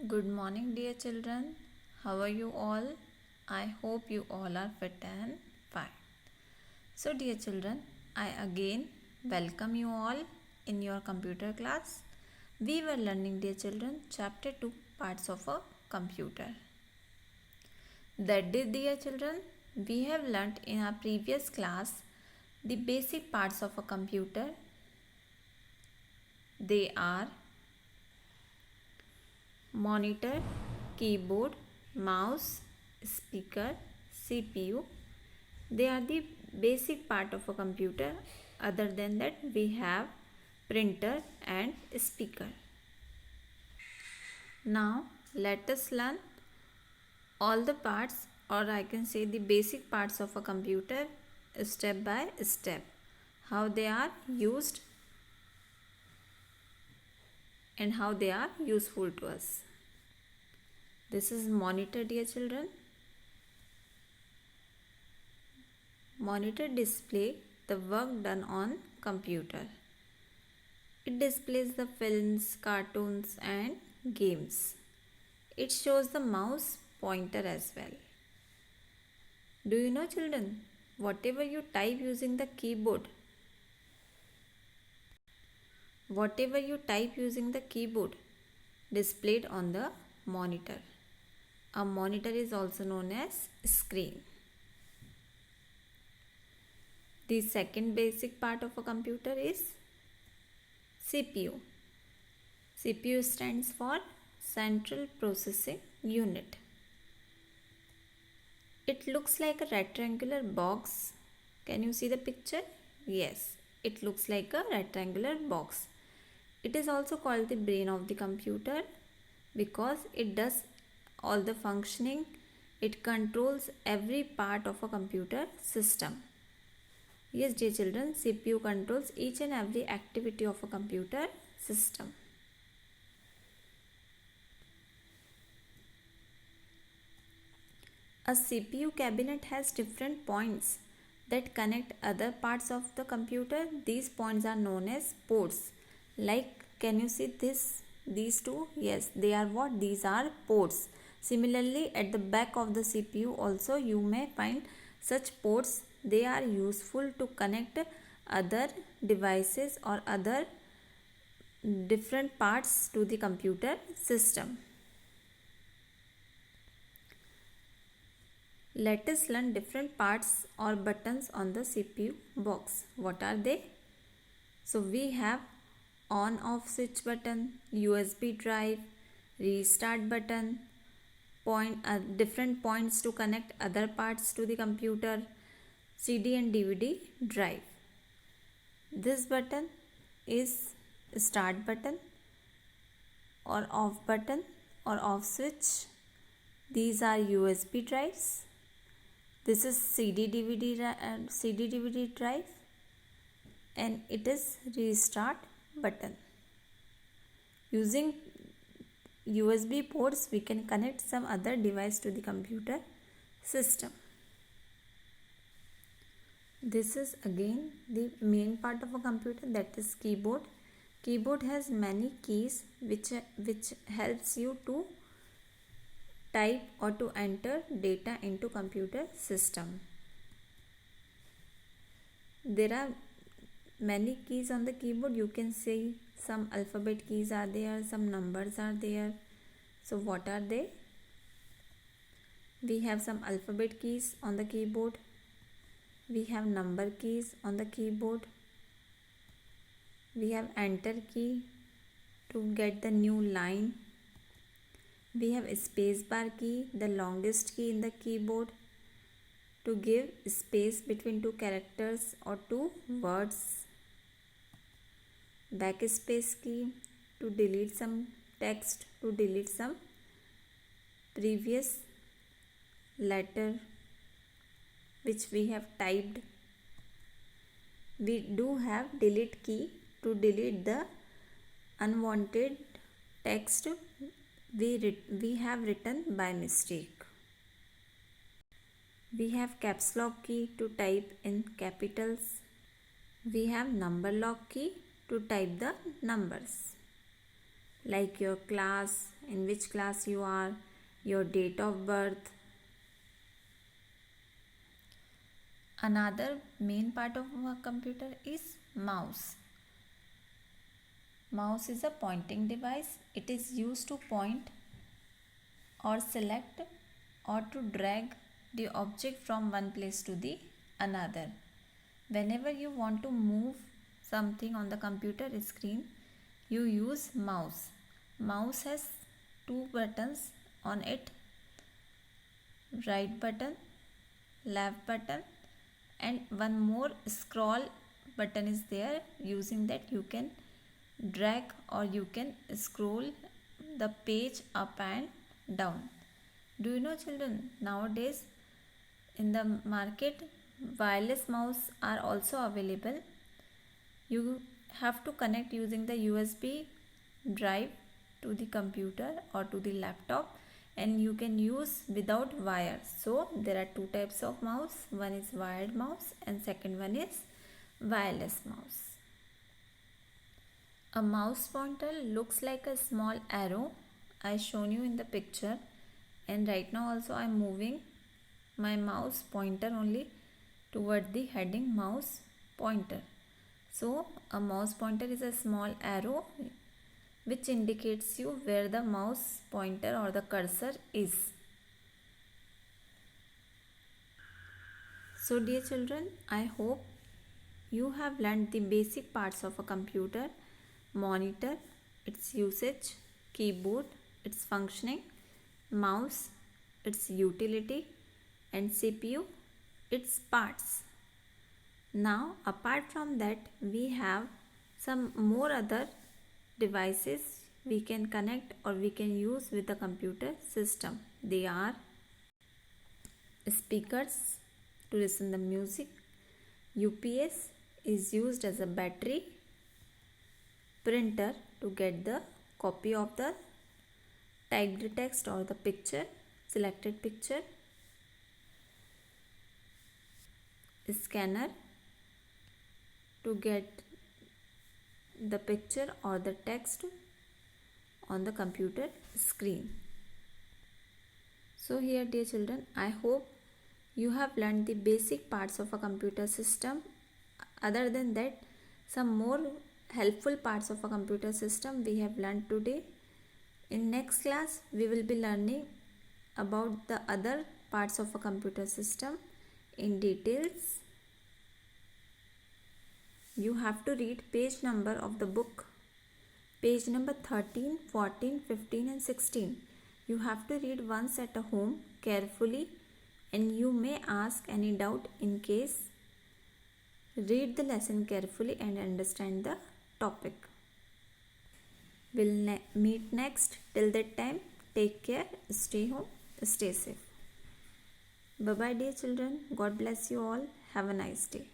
Good morning, dear children. How are you all? I hope you all are fit and fine. So, dear children, I again welcome you all in your computer class. We were learning, dear children, chapter 2 parts of a computer. That day, dear children, we have learnt in our previous class the basic parts of a computer. They are monitor, keyboard, mouse, speaker, CPU. They are the basic part of a computer. Other than that, we have printer and speaker. Now let us learn all the parts, or I can say the basic parts of a computer step by step, how they are used and how they are useful to us. This is monitor, dear children. Monitor display the work done on computer. It displays the films, cartoons and games. It shows the mouse pointer as well. Do you know, children, whatever you type using the keyboard, displayed on the monitor. A monitor is also known as screen. The second basic part of a computer is CPU. CPU stands for Central Processing Unit. It looks like a rectangular box. Can you see the picture? Yes, it looks like a rectangular box. It is also called the brain of the computer because it does all the functioning. It controls every part of a computer system. Yes, dear children, CPU controls each and every activity of a computer system. A CPU cabinet has different points that connect other parts of the computer. These points are known as ports. Like, can you see these two? Yes, they are what? These are ports. Similarly, at the back of the CPU also you may find such ports. They are useful to connect other devices or other different parts to the computer system. Let us learn different parts or buttons on the CPU box. What are they? So we have on off switch button, USB drive, restart button, different points to connect other parts to the computer, CD and DVD drive. This button is start button or off button or off switch. These are USB drives. This is CD DVD drive and it is restart button. Using USB ports we can connect some other device to the computer system. This is again the main part of a computer, that is keyboard. Keyboard has many keys which helps you to type or to enter data into computer system. There are many keys on the keyboard. You can see some alphabet keys are there, some numbers are there. So what are they? We have some alphabet keys on the keyboard. We have number keys on the keyboard. We have enter key to get the new line. We have spacebar key, the longest key in the keyboard, to give space between two characters or two words. Backspace key to delete some text, to delete some previous letter which we have typed. We do have delete key to delete the unwanted text we have written by mistake. We have caps lock key to type in capitals. We have number lock key to type the numbers like your class in which class you are, your date of birth. Another main part of a computer is mouse. Mouse is a pointing device. It is used to point or select or to drag the object from one place to the another. Whenever you want to move something on the computer screen, you use mouse. Mouse has two buttons on it, right button, left button, and one more scroll button is there. Using that you can drag or you can scroll the page up and down. Do you know, children, nowadays in the market wireless mouse are also available. You have to connect using the USB drive to the computer or to the laptop, and you can use without wire. So there are two types of mouse. One is wired mouse and second one is wireless mouse. A mouse pointer looks like a small arrow. I shown you in the picture, and right now also I am moving my mouse pointer only toward the heading mouse pointer. So a mouse pointer is a small arrow which indicates you where the mouse pointer or the cursor is. So dear children, I hope you have learned the basic parts of a computer: monitor, its usage, keyboard, its functioning, mouse, its utility, and CPU, its parts. Now apart from that, we have some more other devices we can connect or we can use with the computer system. They are speakers to listen the music, UPS is used as a battery, printer to get the copy of the typed text or the picture, selected picture, scanner to get the picture or the text on the computer screen. So here dear children, I hope you have learned the basic parts of a computer system. Other than that, some more helpful parts of a computer system we have learned today. In next class, we will be learning about the other parts of a computer system in details. You have to read page number of the book, page number 13, 14, 15 and 16. You have to read once at home carefully, and you may ask any doubt in case. Read the lesson carefully and understand the topic. We'll meet next. Till that time, take care, stay home, stay safe. Bye bye dear children. God bless you all. Have a nice day.